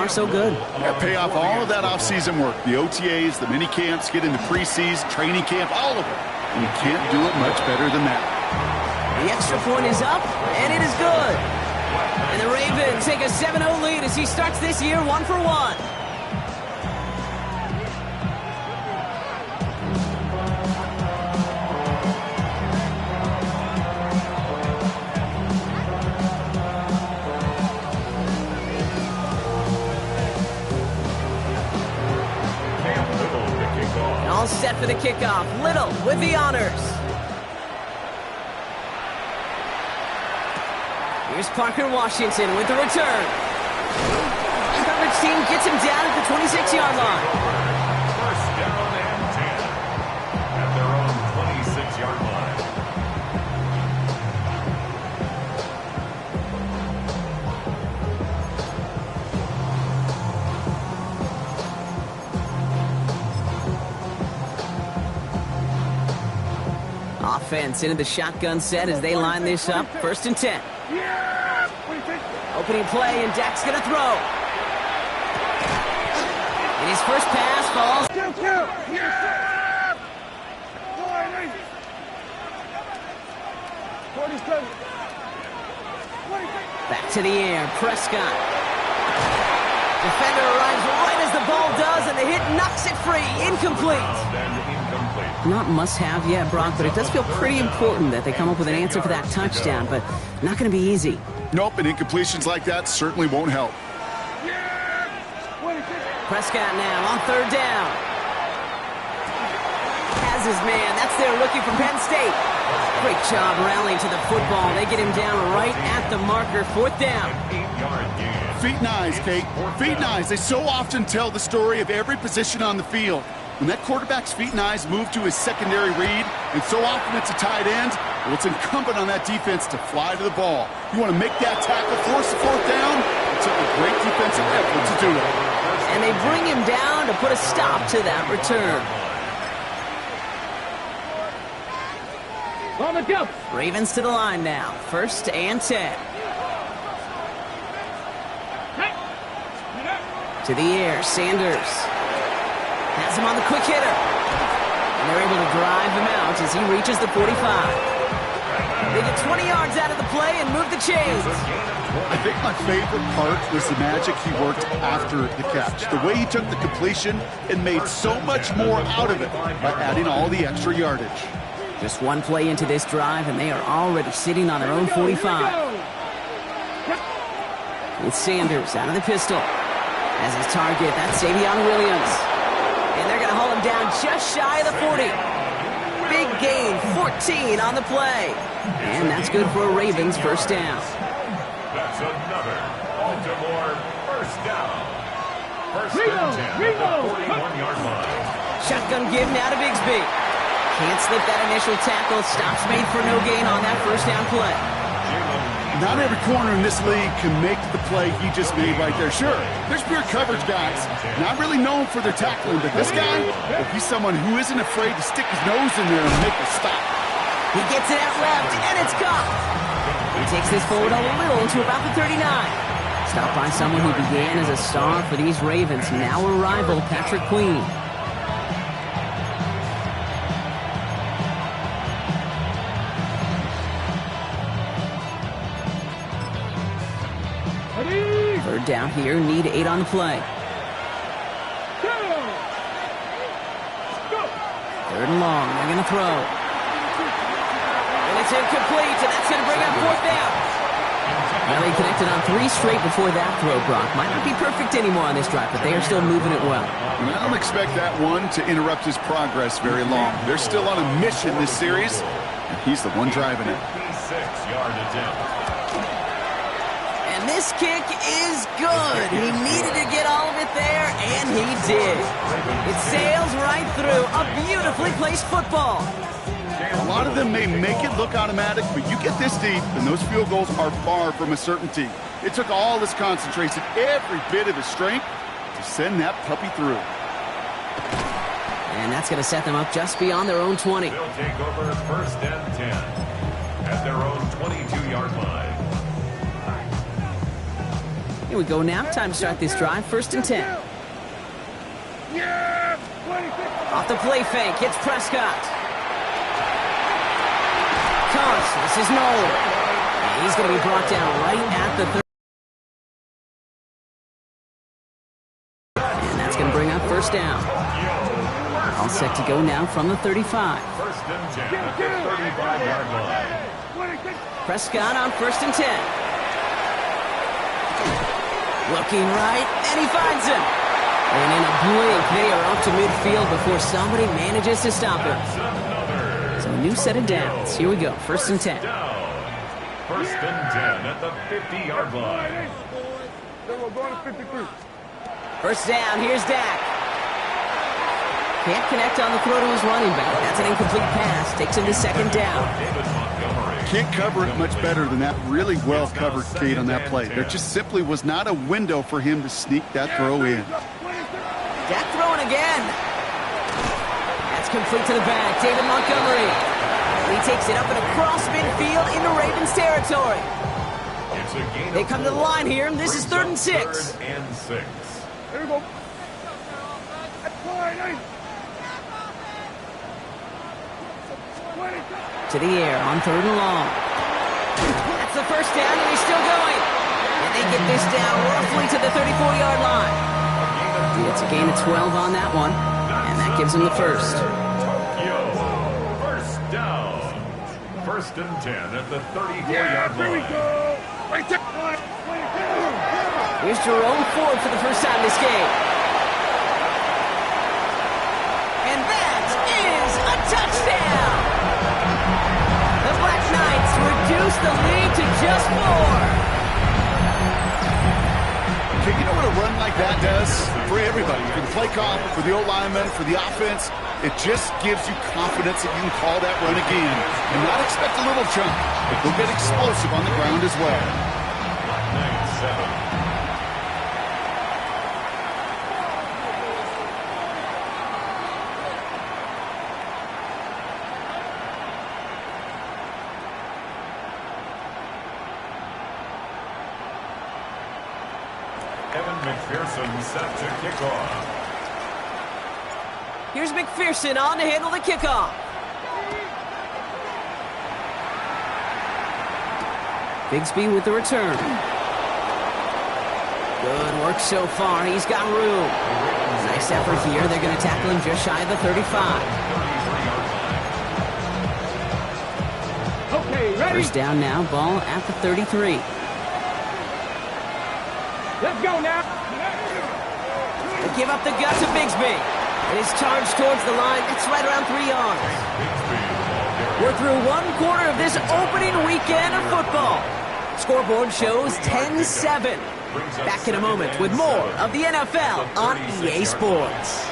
far, so good. Yeah, pay off all of that offseason work. The OTAs, the mini camps, get into preseason, training camp, all of it. And you can't do it much better than that. The extra point is up, and it is good. And the Ravens take a 7-0 lead as he starts this year 1-for-1. All set for the kickoff. Little with the honors. Here's Parker Washington with the return. Coverage team gets him down at the 26-yard line. First down and 10 at their own 26-yard line. Offense into the shotgun set as they line this up. First and 10. Opening play, and Dak's going to throw. And his first pass falls. Back to the air. Prescott. Defender arrives right as the ball does, and the hit knocks it free. Incomplete. Not must-have yet, Brock, but it does feel pretty important that they come up with an answer for that touchdown, but not going to be easy. Nope, and incompletions like that certainly won't help. Prescott now on third down. Has his man. That's their rookie from Penn State. Great job rallying to the football. They get him down right at the marker. Fourth down. Feet and eyes, Kate. Feet and eyes. They so often tell the story of every position on the field. When that quarterback's feet and eyes move to his secondary read, and so often it's a tight end, well, it's incumbent on that defense to fly to the ball. You want to make that tackle, force the fourth down. It took a great defensive effort to do it. And they bring him down to put a stop to that return. On the go. Ravens to the line now. First and 10. To the air, Sanders. Has him on the quick hitter. And they're able to drive him out as he reaches the 45. They get 20 yards out of the play and move the chains. I think my favorite part was the magic he worked after the catch. The way he took the completion and made so much more out of it by adding all the extra yardage. Just one play into this drive, and they are already sitting on their own 45. With Sanders out of the pistol. As his target, that's Savion Williams. And they're going to haul him down just shy of the 40. Big gain, 14 on the play. And that's good for a Ravens first down. That's another Baltimore first down. First and 10 at the 41-yard line. Shotgun give now to Bigsby. Can't slip that initial tackle. Stops made for no gain on that first down play. Not every corner in this league can make the play he just made right there. Sure, there's pure coverage guys, not really known for their tackling, but this guy, well, he's someone who isn't afraid to stick his nose in there and make a stop. He gets it out left, and it's caught. He takes this forward a little to about the 39. Stopped by someone who began as a star for these Ravens, now a rival, Patrick Queen. Third down here, need 8 on the play. Third and long, they're going to throw. And it's incomplete, and that's going to bring up fourth down. Now they connected on 3 straight before that throw, Brock. Might not be perfect anymore on this drive, but they are still moving it well. And I don't expect that one to interrupt his progress very long. They're still on a mission this series, and he's the one driving it. 56-yard attempt. This kick is good. He needed to get all of it there, and he did. It sails right through a beautifully placed football. A lot of them may make it look automatic, but you get this deep, and those field goals are far from a certainty. It took all his concentration, every bit of his strength, to send that puppy through. And that's going to set them up just beyond their own 20. They'll take over first and 10 at their own 22-yard line. Here we go now. Time to start this drive. 1st and 10. Off the play fake. Hits Prescott. Comes. This is Noel. And he's going to be brought down right at the 30. And that's going to bring up 1st down. All set to go now from the 35. 1st and 10 at the 35-yard line. Prescott on 1st and 10. Looking right, and he finds him. And in a blink, they are off to midfield before somebody manages to stop him. So a new set of downs. Here we go, 1st and 10. 1st and 10 at the 50-yard line. 1st down, here's Dak. Can't connect on the throw to his running back. That's an incomplete pass. Takes him to 2nd down. Can't cover it much better than that. Really well covered, Kate, on that play. There just simply was not a window for him to sneak that throw in. Dak throwing again. That's complete to the back. David Montgomery. He takes it up and across midfield into Ravens territory. They come to the line here. This is 3rd and 6. 3rd and 6. Here we go. To the air on 3rd and long. That's the 1st down, and he's still going. And they get this down roughly to the 34-yard line. It's a gain of 12 on that one, and that gives him the 1st. 1st down. 1st and 10 at the 34-yard line. Here's Jerome Ford for the first time this game. And that is a touchdown! The Black Knights reduce the lead to just 4. Okay, you know what a run like that does for everybody? For the play call, for the O-lineman, for the offense. It just gives you confidence that you can call that run again and not expect a little jump, but they'll get explosive on the ground as well. 9-7. McPherson set to kick off. Here's McPherson on to handle the kickoff. Bigsby with the return. Good work so far. He's got room. Nice effort here. They're going to tackle him just shy of the 35. Okay, ready? 1st down now. Ball at the 33. Let's go now. They give up the gut to Bigsby. And his charge towards the line. It's right around 3 yards. We're through 1 quarter of this opening weekend of football. Scoreboard shows 10-7. Back in a moment with more of the NFL on EA Sports.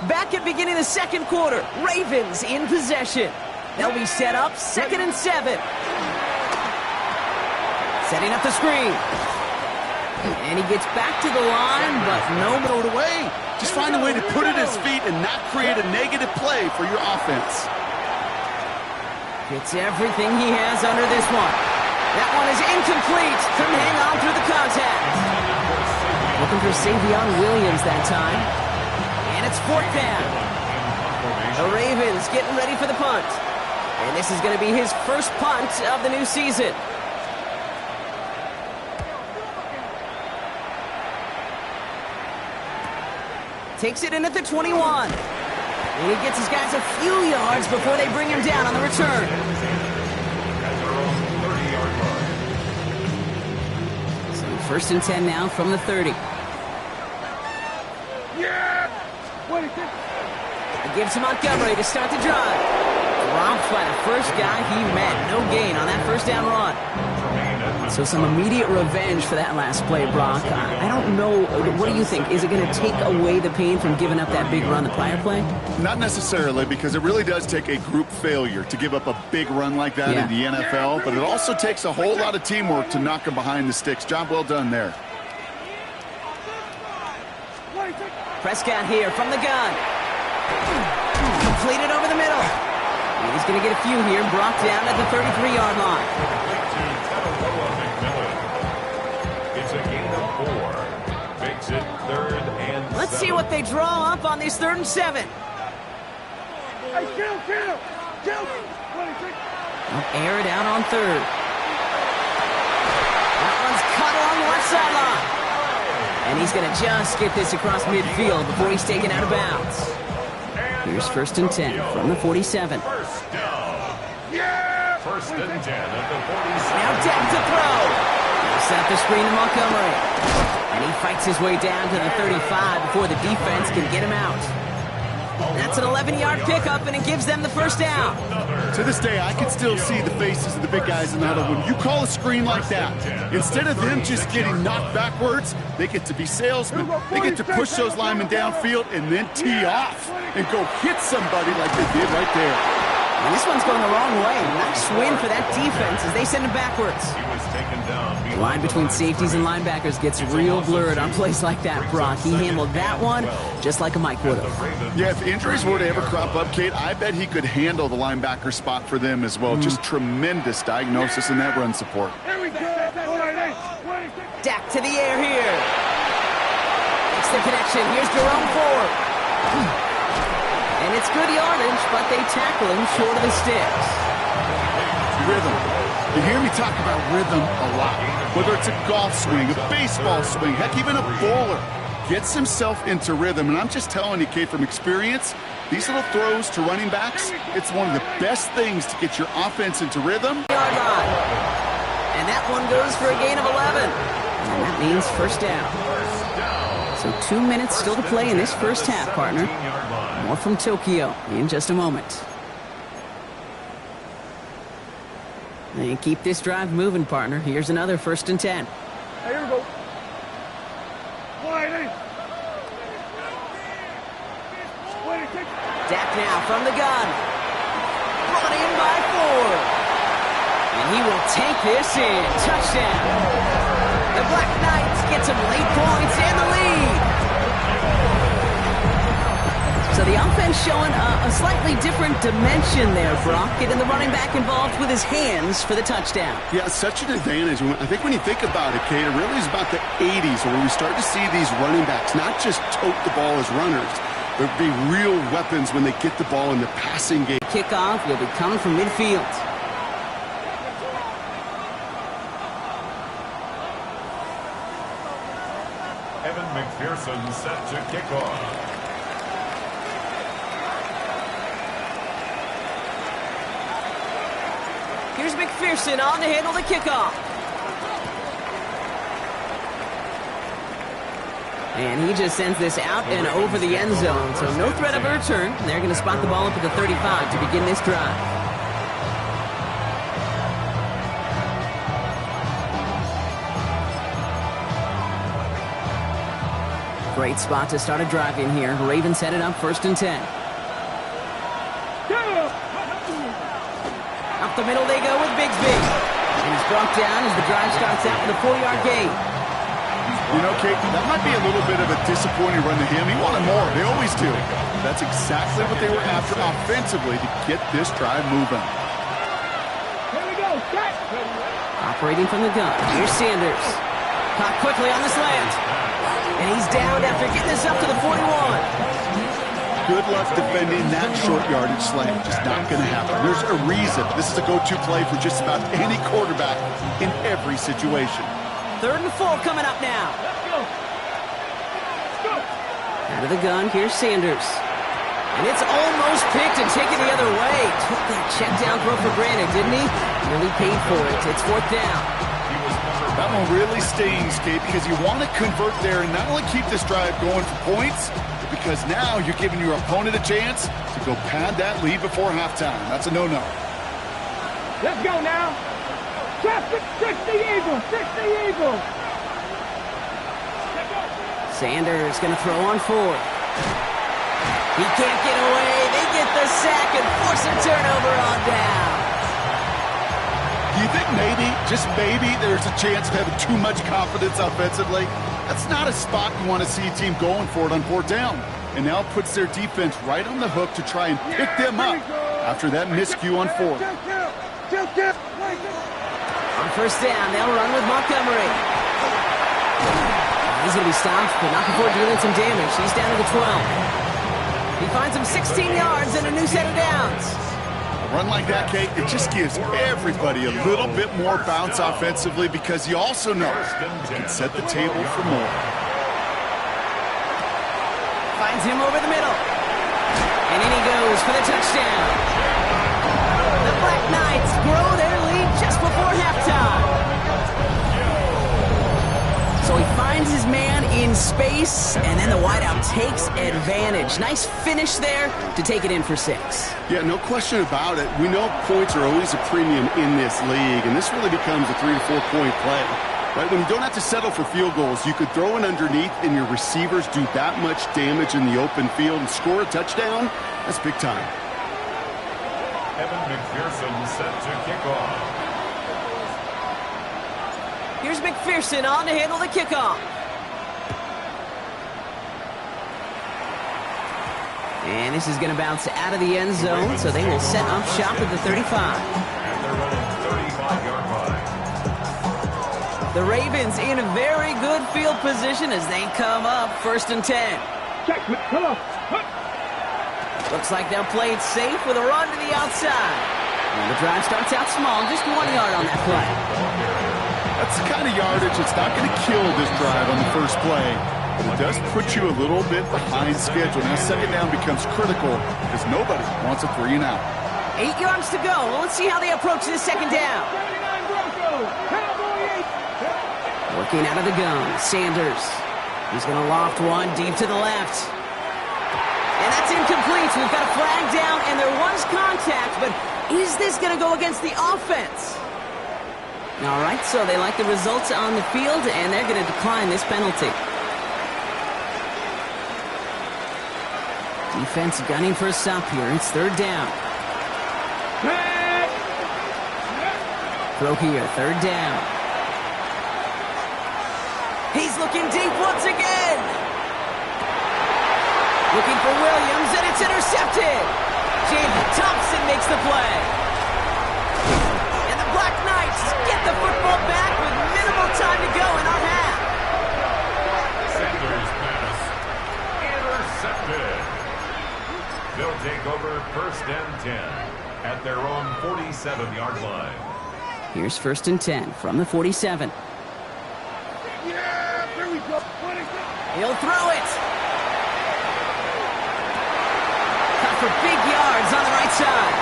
Back at beginning of the 2nd quarter, Ravens in possession. They'll be set up 2nd and 7. Setting up the screen. And he gets back to the line, but no Throw it away. Just find a way to put it at his feet and not create a negative play for your offense. gets everything he has under this one. That one is incomplete. Couldn't hang on through the contact. Looking for Savion Williams that time. And it's 4th down. The Ravens getting ready for the punt. And this is going to be his first punt of the new season. Takes it in at the 21. And he gets his guys a few yards before they bring him down on the return. So 1st and 10 now from the 30. It gives to Montgomery to start the drive. Dropped by the first guy he met. No gain on that first down run. So some immediate revenge for that last play, Brock. I don't know. What do you think? Is it going to take away the pain from giving up that big run the prior play? Not necessarily, because it really does take a group failure to give up a big run like that in the NFL. But it also takes a whole lot of teamwork to knock them behind the sticks. Job well done there. Prescott here from the gun. Completed over the middle. And he's going to get a few here, brought down at the 33-yard line. It's a gain of 4. Makes it 3rd and 7. Let's see what they draw up on these 3rd and 7. Hey, kill! They'll air it out on 3rd. That one's cut along the left sideline. And he's going to just get this across midfield before he's taken out of bounds. Here's 1st and 10 from the 47. First down. Yeah! 1st and 10 at the 47. Now Deck to throw. He'll set the screen to Montgomery. And he fights his way down to the 35 before the defense can get him out. That's an 11-yard pickup, and it gives them the 1st down. To this day, I can still see the faces of the big guys in the huddle. When you call a screen like that, instead of them just getting knocked backwards, they get to be salesmen. They get to push those linemen downfield and then tee off and go hit somebody like they did right there. And this one's going the wrong way. Nice win for that defense as they send him backwards. He was taken down. The line between safeties and linebackers gets real blurred on plays like that, Brock. He handled that one just like a Mike would have. Yeah, if injuries were to ever crop up, Kate, I bet he could handle the linebacker spot for them as well. Just tremendous diagnosis in that run support. Dak to the air here. It's the connection. Here's Jerome Ford. And it's good yardage, but they tackle him short of the sticks. Rhythm. You hear me talk about rhythm a lot. Whether it's a golf swing, a baseball swing, heck, even a bowler gets himself into rhythm. And I'm just telling you, Kate, from experience, these little throws to running backs, it's one of the best things to get your offense into rhythm. Yard line. And that one goes for a gain of 11. And that means 1st down. So 2 minutes still to play in this 1st half, partner. More from Tokyo in just a moment. And keep this drive moving, partner. Here's another 1st and 10. Hey, here we go. Dak now from the gun. Brought in by Ford. And he will take this in. Touchdown. The Black Knights get some late points and the lead. So the offense showing a slightly different dimension there, Brock. Getting the running back involved with his hands for the touchdown. Yeah, such an advantage. I think when you think about it, Kate, it really is about the 80s where we start to see these running backs not just tote the ball as runners, but be real weapons when they get the ball in the passing game. Kickoff will be coming from midfield. Evan McPherson set to kick off. Here's McPherson on to handle the kickoff. And he just sends this out and over the end zone. So no threat of a return. They're going to spot the ball up at the 35 to begin this drive. Great spot to start a drive in here. Ravens headed up 1st and 10. Up the middle they go with Bigsby. And he's brought down as the drive starts out with a 4-yard gain. You know, Kate, that might be a little bit of a disappointing run to him. He wanted more. They always do. That's exactly what they were after offensively to get this drive moving. Here we go. Set. Operating from the gun. Here's Sanders. Caught quickly on the slant. And he's down after getting this up to the 41. Good luck defending that short yardage slant. Just not going to happen. There's a reason. This is a go-to play for just about any quarterback in every situation. 3rd and 4 coming up now. Let's go. Let's go. Out of the gun, here's Sanders. And it's almost picked and taken the other way. Took that check down throw for granted, didn't he? Really paid for it. It's 4th down. That one really stings, Kate, because you want to convert there and not only keep this drive going for points, but because now you're giving your opponent a chance to go pad that lead before halftime. That's a no-no. Let's go now. Fix the Eagle. Fix the Eagle. Sanders going to throw on 4th. He can't get away. They get the sack and force a turnover on down. you think maybe, just maybe, there's a chance of having too much confidence offensively? That's not a spot you want to see a team going for it on fourth down. And now it puts their defense right on the hook to try and pick them up after that miscue on fourth. On first down, they'll run with Montgomery. He's going to be stopped, but not before dealing some damage. He's down to the 12. He finds him 16 yards and a new set of downs. A run like that, Kate, it just gives everybody a little bit more bounce offensively because you also know you can set the table for more. Finds him over the middle. And in he goes for the touchdown. The Black Knights grow their lead just before halftime. So he finds his man in space, and then the wideout takes advantage. Nice finish there to take it in for 6. Yeah, no question about it. We know points are always a premium in this league, and this really becomes a 3 to 4 point play. Right, when you don't have to settle for field goals, you could throw it underneath and your receivers do that much damage in the open field and score a touchdown. That's big time. Evan McPherson set to kick off. Here's McPherson on to handle the kickoff. And this is going to bounce out of the end zone, so they will set up shop at the 35. And they're running 35-yard line. The Ravens in a very good field position as they come up first and 10. Check, come on. Looks like they'll play it safe with a run to the outside. And the drive starts out small, just 1 yard on that play. That's the kind of yardage that's not going to kill this drive on the first play. But it does put you a little bit behind schedule. Now second down becomes critical because nobody wants a 3 and out. 8 yards to go. Well, let's see how they approach this second down. Working out of the gun, Sanders. He's going to loft one deep to the left. And that's incomplete. So we've got a flag down, and there was contact, but is this going to go against the offense? All right, so they like the results on the field, and they're going to decline this penalty. Defense gunning for a stop here. It's third down. Throw here, third down. He's looking deep once again. Looking for Williams, and it's intercepted. Jaden Thompson makes the play. And the Black Knights get the football back with minimal time to go in our half. Sanders pass intercepted. They'll take over first and 10 at their own 47-yard line. Here's first and 10 from the 47. He'll throw it. Cut for big yards on the right side.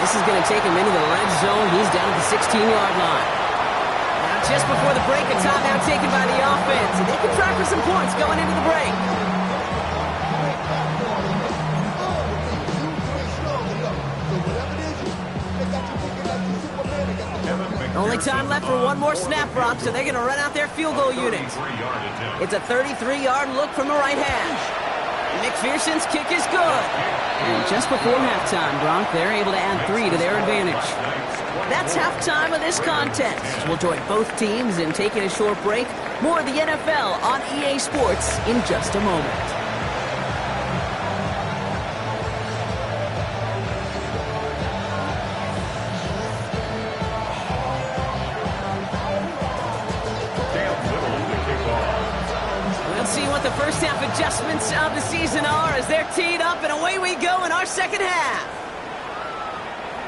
This is going to take him into the red zone. He's down at the 16-yard line. Now just before the break, a timeout taken by the offense. And they can try for some points going into the break. Only time left for one more snap, Brock, so they're going to run out their field goal unit. It's a 33-yard look from the right hash. McPherson's kick is good. And just before halftime, Brock, they're able to add 3 to their advantage. That's halftime of this contest. We'll join both teams in taking a short break. More of the NFL on EA Sports in just a moment. The first half adjustments of the season are as they're teed up, and away we go in our second half.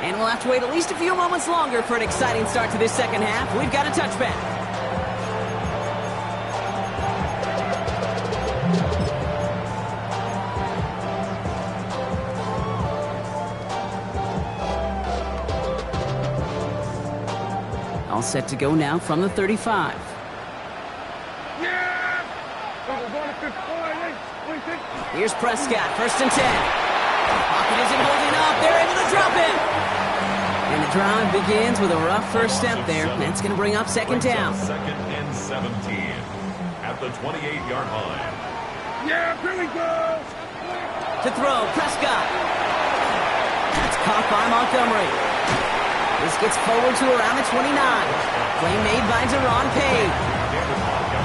And we'll have to wait at least a few moments longer for an exciting start to this second half. We've got a touchback. All set to go now from the 35. Here's Prescott, first and 10. Pocket isn't holding up. They're able to drop him. And the drive begins with a rough first step there. That's going to bring up second down. Second and 17 at the 28-yard line. Yeah, here we go. To throw, Prescott. That's caught by Montgomery. This gets forward to around the 29. Play made by Deron Payne.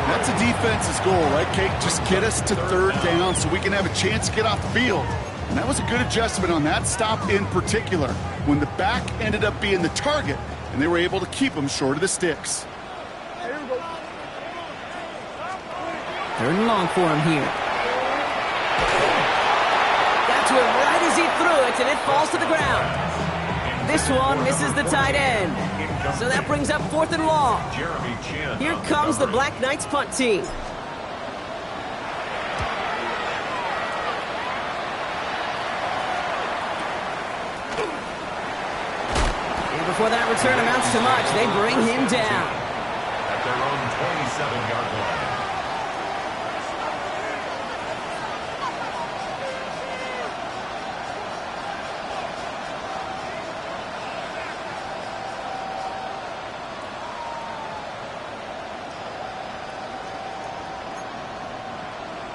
That's a defense's goal, right, Kate? Just get us to third down so we can have a chance to get off the field. And that was a good adjustment on that stop in particular, when the back ended up being the target, and they were able to keep him short of the sticks. Third and long for him here. Got to him right as he threw it, and it falls to the ground. This one misses the tight end. So that brings up 4th and long. Here comes the Black Knights punt team. And before that return amounts to much, they bring him down. At their own 27-yard line.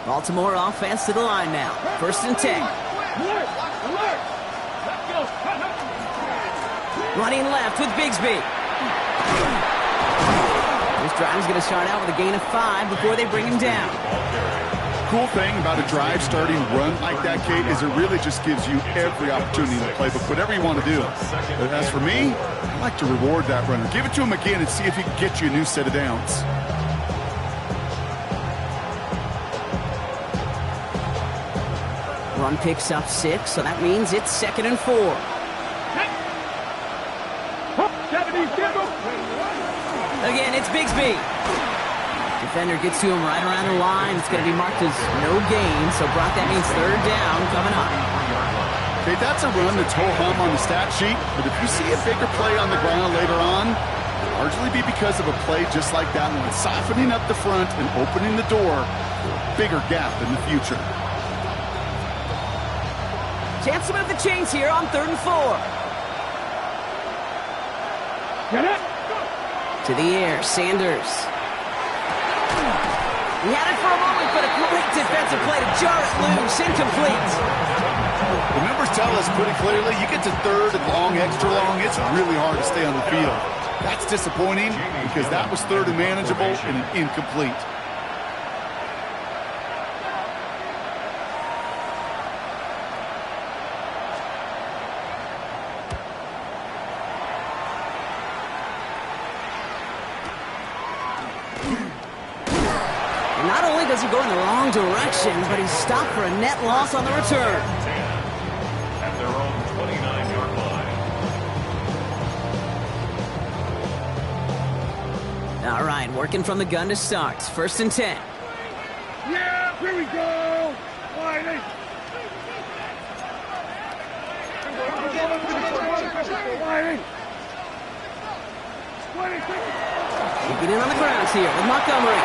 Baltimore offense to the line now. 1st and 10. Running left with Bigsby. This drive is going to start out with a gain of 5 before they bring him down. Cool thing about a drive starting run like that, Kate, is it really just gives you every opportunity in the playbook, whatever you want to do. But as for me, I like to reward that runner. Give it to him again and see if he can get you a new set of downs. Run picks up 6, so that means it's 2nd and 4. Again, it's Bigsby. Defender gets to him right around the line. It's going to be marked as no gain, so Brock, that means 3rd down coming up. Okay, that's a run that's ho-hum on the stat sheet, but if you see a bigger play on the ground later on, it'll largely be because of a play just like that one, softening up the front and opening the door for a bigger gap in the future. Chance to move the chains here on 3rd and 4. Get it! To the air, Sanders. He had it for a moment, but a great defensive play to jar it loose, incomplete. The numbers tell us pretty clearly, you get to 3rd and long, extra long, it's really hard to stay on the field. That's disappointing because that was 3rd and manageable and an incomplete. Not only does he go in the wrong direction, but he's stopped for a net loss on the return. At their own 29-yard line. All right, working from the gun to start. 1st and 10. Yeah, here we go. Whiting. Keeping it on the grounds here with Montgomery.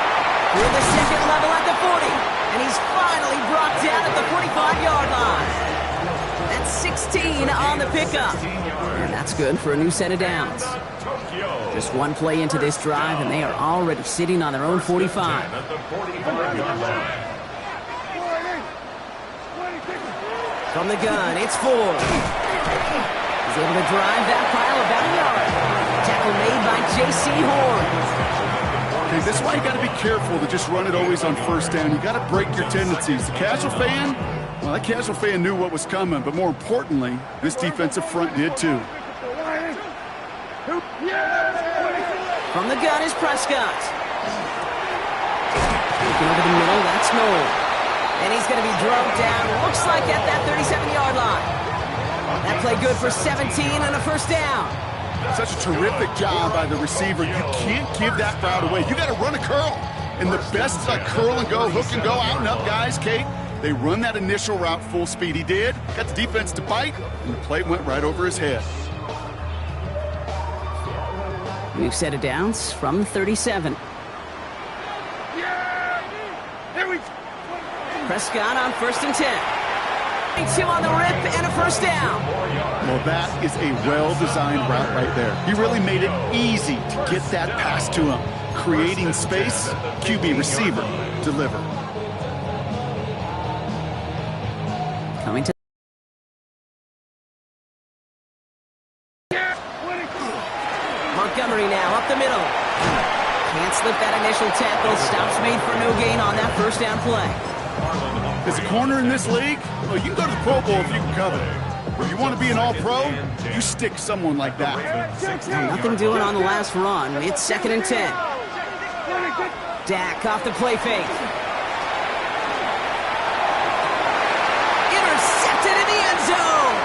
With the 2nd level at the 40. And he's finally brought down at the 45-yard line. That's 16 on the pickup. And that's good for a new set of downs. Just one play into this drive, and they are already sitting on their own 45. At the 45-yard line. From the gun, it's Ford. He's able to drive that pile about a yard. Tackle made by J.C. Horn. Okay, this is why you got to be careful to just run it always on 1st down. You got to break your tendencies. The casual fan, well, that casual fan knew what was coming, but more importantly, this defensive front did too. From the gun is Prescott. Looking over the middle, that's Noel. And he's going to be drove down, looks like at that 37-yard line. That play good for 17 and a 1st down. Such a terrific job by the receiver. You can't give that route away. You got to run a curl. And the best curl and go, hook and go, out and up guys, Kate, they run that initial route full speed. He did. Got the defense to bite, and the play went right over his head. New set of downs from 37. Prescott on 1st and 10. 2 on the rip and a 1st down. Well, that is a well-designed route right there. He really made it easy to get that pass to him. Creating space, QB receiver, deliver. Coming to McMurray now, up the middle. Can't slip that initial tackle. Stops made for no gain on that first down play. As a corner in this league, well, you can go to the Pro Bowl if you can cover. If you want to be an all-pro, you stick someone like that. Nothing doing on the last run. It's 2nd and 10. Dak off the play fake. Intercepted in the end zone.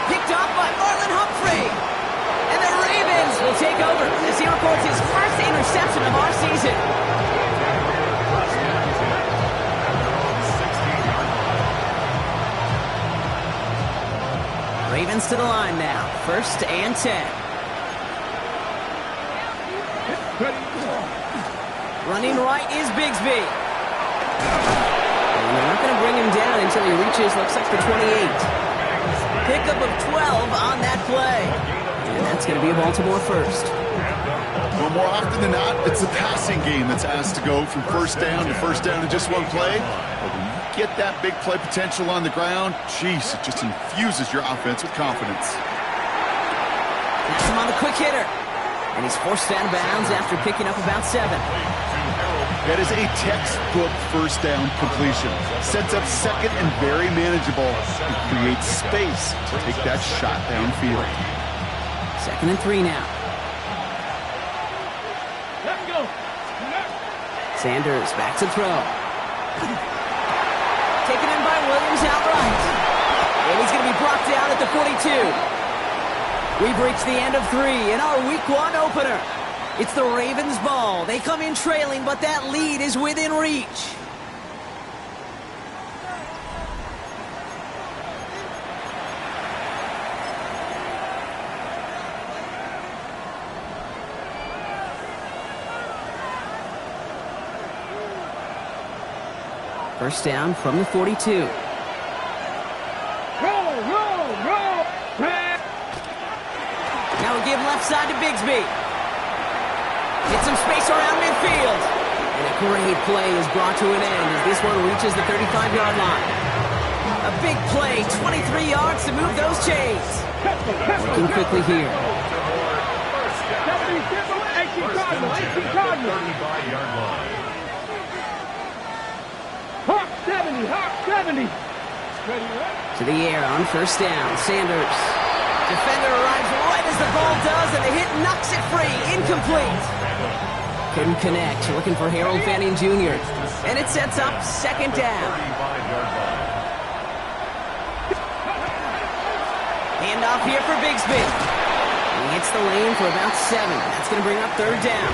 Picked off by Marlon Humphrey. And the Ravens will take over as he records his first interception of our season. Ravens to the line now. 1st and 10. Running right is Bigsby. And they're not going to bring him down until he reaches, looks like, the 28. Pickup of 12 on that play. And that's going to be a Baltimore first. Well, more often than not, it's the passing game that's asked to go from first down in just one play. But when you get that big play potential on the ground, geez, it just infuses your offense with confidence. That's him on the quick hitter. And he's forced out of bounds after picking up about 7. That is a textbook first down completion. Sets up second and very manageable and creates space to take that shot downfield. 2nd and 3 now. Let's go. Sanders back to throw. Taken in by Williams outright. And he's going to be brought down at the 42. We've reached the end of 3 in our Week 1 opener. It's the Ravens' ball. They come in trailing, but that lead is within reach. First down from the 42. Now we give left side to Bigsby. Get some space around midfield. And a great play is brought to an end as this one reaches the 35-yard line. A big play, 23 yards to move those chains. Working quickly here. 35-yard line. Hawk 70, Hawk 70. To the air on first down. Sanders. Defender arrives right as the ball does, and the hit knocks it free. Incomplete. Couldn't connect. Looking for Harold Fanning Jr. And it sets up 2nd down. Handoff here for Bigsby. He hits the lane for about 7. That's going to bring up 3rd down.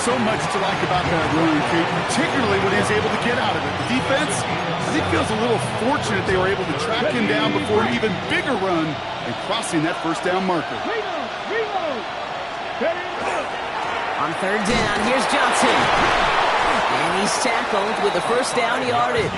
So much to like about that run, Kate, particularly when he's able to get out of it. The defense, I think, feels a little fortunate they were able to track him down before an even bigger run and crossing that first down marker. On 3rd down, here's Johnson. And he's tackled with the first down yardage.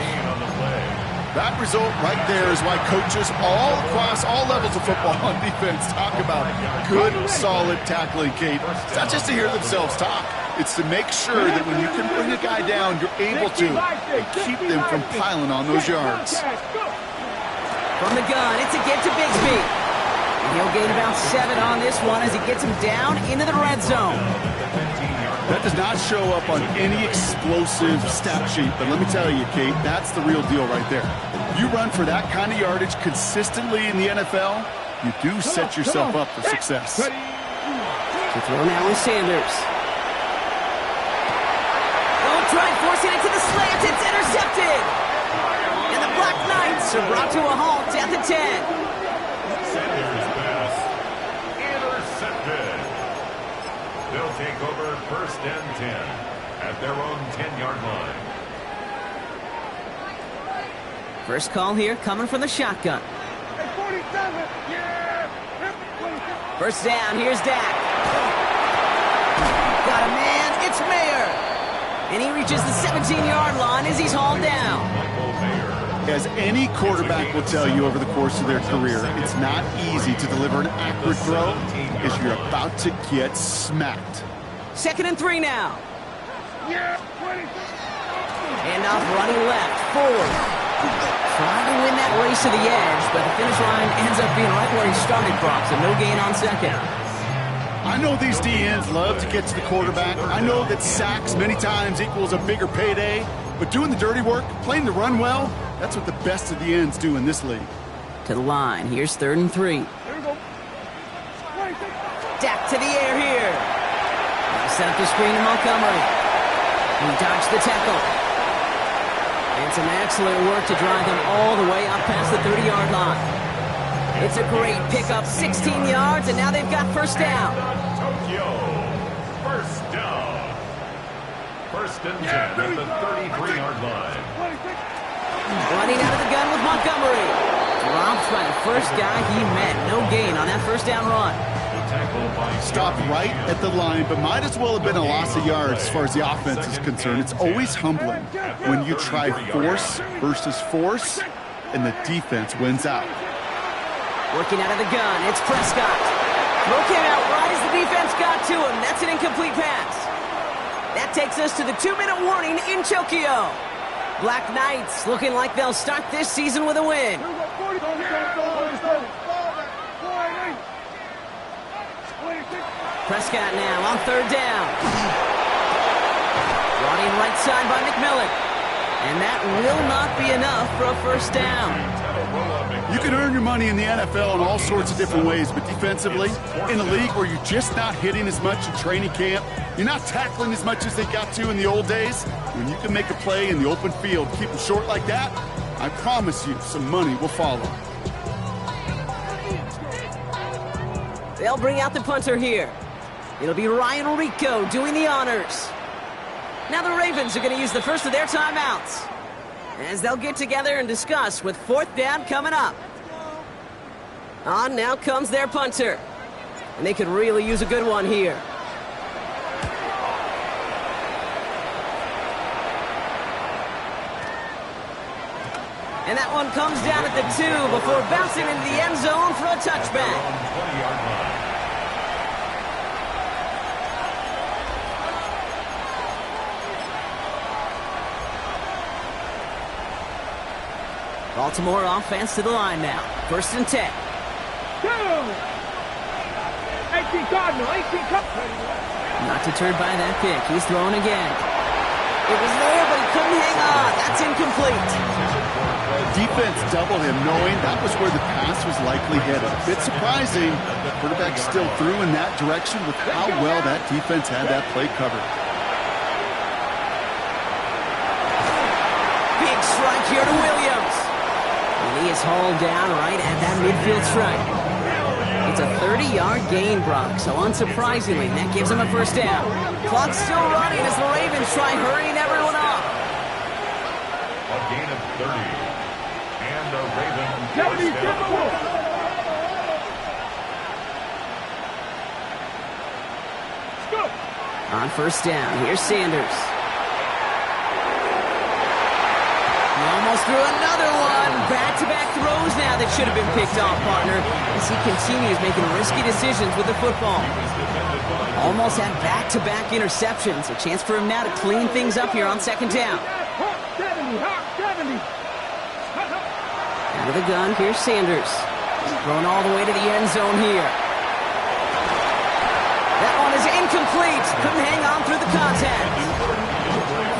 That result right there is why coaches all across all levels of football on defense talk about good, solid tackling, Kate. It's not just to hear themselves talk. It's to make sure that when you can bring a guy down, you're able to and keep them from piling on those yards. From the gun, it's a get to Bigsby. And he'll gain about 7 on this one as he gets him down into the red zone. That does not show up on any explosive stat sheet, but let me tell you, Kate, that's the real deal right there. You run for that kind of yardage consistently in the NFL, you do set yourself up for success. To throw now is Sanders. Trying forcing it to the slant. It's intercepted. And the Black Knights are brought to a halt at the 10. Sanders' pass intercepted. They'll take over 1st and 10 at their own 10-yard line. First call here coming from the shotgun. 47. Yeah. First down. Here's Dak. Got a man. It's Mayer. And he reaches the 17-yard line as he's hauled down. As any quarterback will tell you over the course of their career, it's not easy to deliver an accurate throw as you're about to get smacked. 2nd and 3 now. Yeah. And off running left. Forward. Trying to win that race to the edge, but the finish line ends up being right where he started from, so no gain on 2nd. I I know these D-ends love to get to the quarterback. I know that sacks many times equals a bigger payday. But doing the dirty work, playing the run well, that's what the best of the ends do in this league. To the line. Here's 3rd and 3. Dak to the air here. Now set up the screen to Montgomery. He dodged the tackle. And some excellent work to drive them all the way up past the 30-yard line. It's a great pickup, 16 yards, and now they've got first down. Tokyo, first down. 1st and 10 at the 33-yard line. Running out of the gun with Montgomery. Dropped by the first guy he met. No gain on that first down run. Stopped right at the line, but might as well have been a loss of yards as far as the offense is concerned. It's always humbling when you try force versus force, and the defense wins out. Working out of the gun, it's Prescott. Throw came out right as the defense got to him. That's an incomplete pass. That takes us to the 2-minute warning in Tokyo. Black Knights looking like they'll start this season with a win. Prescott now on 3rd down. Running right side by McMillan. And that will not be enough for a first down. You can earn your money in the NFL in all sorts of different ways, but defensively, in a league where you're just not hitting as much in training camp, you're not tackling as much as they got to in the old days, when you can make a play in the open field, keep them short like that, I promise you some money will follow. They'll bring out the punter here. It'll be Ryan Rico doing the honors. Now the Ravens are going to use the first of their timeouts, as they'll get together and discuss with 4th down coming up. On now comes their punter. And they could really use a good one here. And that one comes down at the 2 before bouncing into the end zone for a touchback. Baltimore offense to the line now. 1st and 10. 18 Cardinal, 18 Cardinal. Not deterred by that pick. He's throwing again. It was there, but he couldn't hang on. That's incomplete. Defense doubled him, knowing that was where the pass was likely headed. A bit surprising. The quarterback still threw in that direction with how well that defense had that play covered. Big strike here to Williams. And he is hauled down right at that midfield strike. It's a 30-yard gain, Brock, so unsurprisingly, that gives him a first down. Clock's still running as the Ravens try hurrying everyone off. A gain of 30. And the Ravens first down. On first down, here's Sanders. He almost threw another one. Back-to-back throws now that should have been picked off, partner, as he continues making risky decisions with the football. Almost had back-to-back interceptions. A chance for him now to clean things up here on 2nd down. Out of the gun, here's Sanders. Thrown all the way to the end zone here. That one is incomplete. Couldn't hang on through the contact.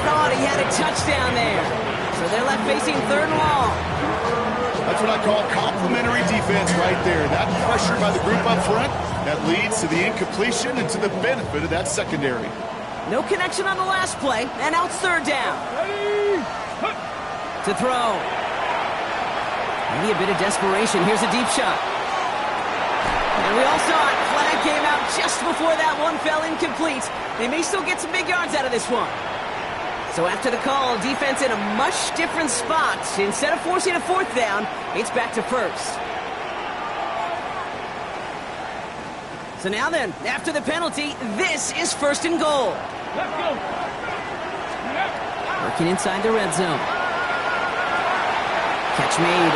Thought he had a touchdown there. So they're left facing 3rd and long. That's what I call complimentary defense right there. That pressure by the group up front, that leads to the incompletion and to the benefit of that secondary. No connection on the last play, and now it's 3rd down. To throw. Maybe a bit of desperation. Here's a deep shot. And we all saw it. Flag came out just before that one fell incomplete. They may still get some big yards out of this one. So after the call, defense in a much different spot. Instead of forcing a 4th down, it's back to 1st. So now then, after the penalty, this is 1st and goal. Let's go. Working inside the red zone. Catch made.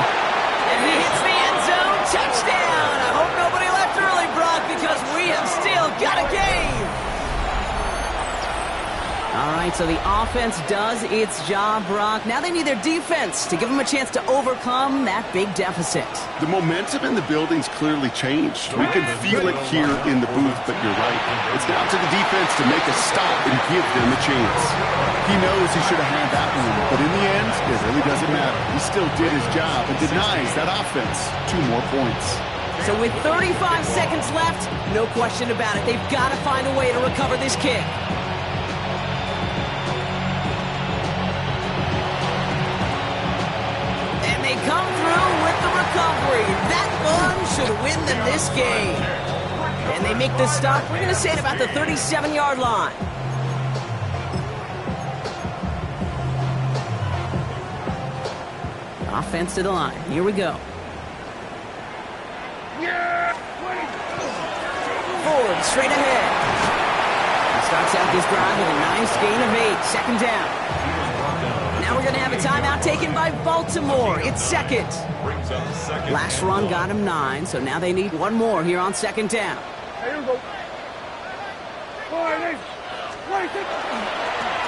And he hits the end zone. Touchdown! I hope nobody left early, Brock, because we have still got a game. All right, so the offense does its job, Brock. Now they need their defense to give them a chance to overcome that big deficit. The momentum in the building's clearly changed. We can feel it here in the booth, but you're right. It's down to the defense to make a stop and give them a chance. He knows he should have had that one, but in the end, it really doesn't matter. He still did his job and denies that offense 2 more points. So with 35 seconds left, no question about it, they've got to find a way to recover this kick. And they come through with the recovery. That one should win them this game. And they make this stop, we're going to say at about the 37-yard line. Offense to the line. Here we go. Forward, straight ahead. He starts out this drive with a nice gain of 8. Second down. Now we're going to have a timeout taken by Baltimore. It's second. Last run got him 9, so now they need one more here on second down.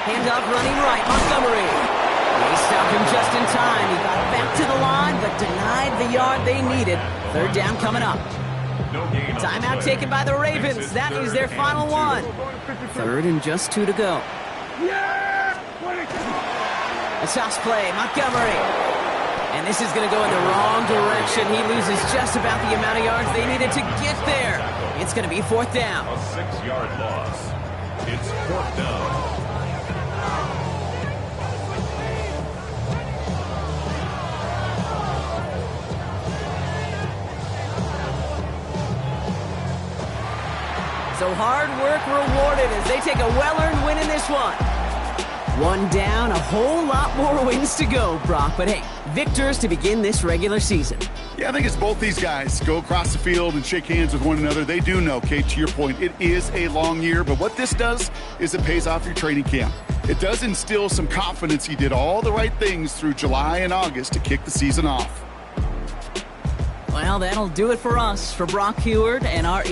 Handoff running right, Montgomery. They stopped him just in time. He got back to the line, but denied the yard they needed. Third down coming up. Timeout taken by the Ravens. That is their final one. Third and just 2 to go. A toss play, Montgomery. And this is going to go in the wrong direction. He loses just about the amount of yards they needed to get there. It's going to be fourth down. A 6-yard loss. It's fourth down. So hard work rewarded as they take a well-earned win in this one. One down, a whole lot more wins to go, Brock. But hey, victors to begin this regular season. Yeah, I think it's both these guys go across the field and shake hands with one another. They do know, Kate, to your point, it is a long year. But what this does is it pays off your training camp. It does instill some confidence. He did all the right things through July and August to kick the season off. Well, that'll do it for us. For Brock Heward and our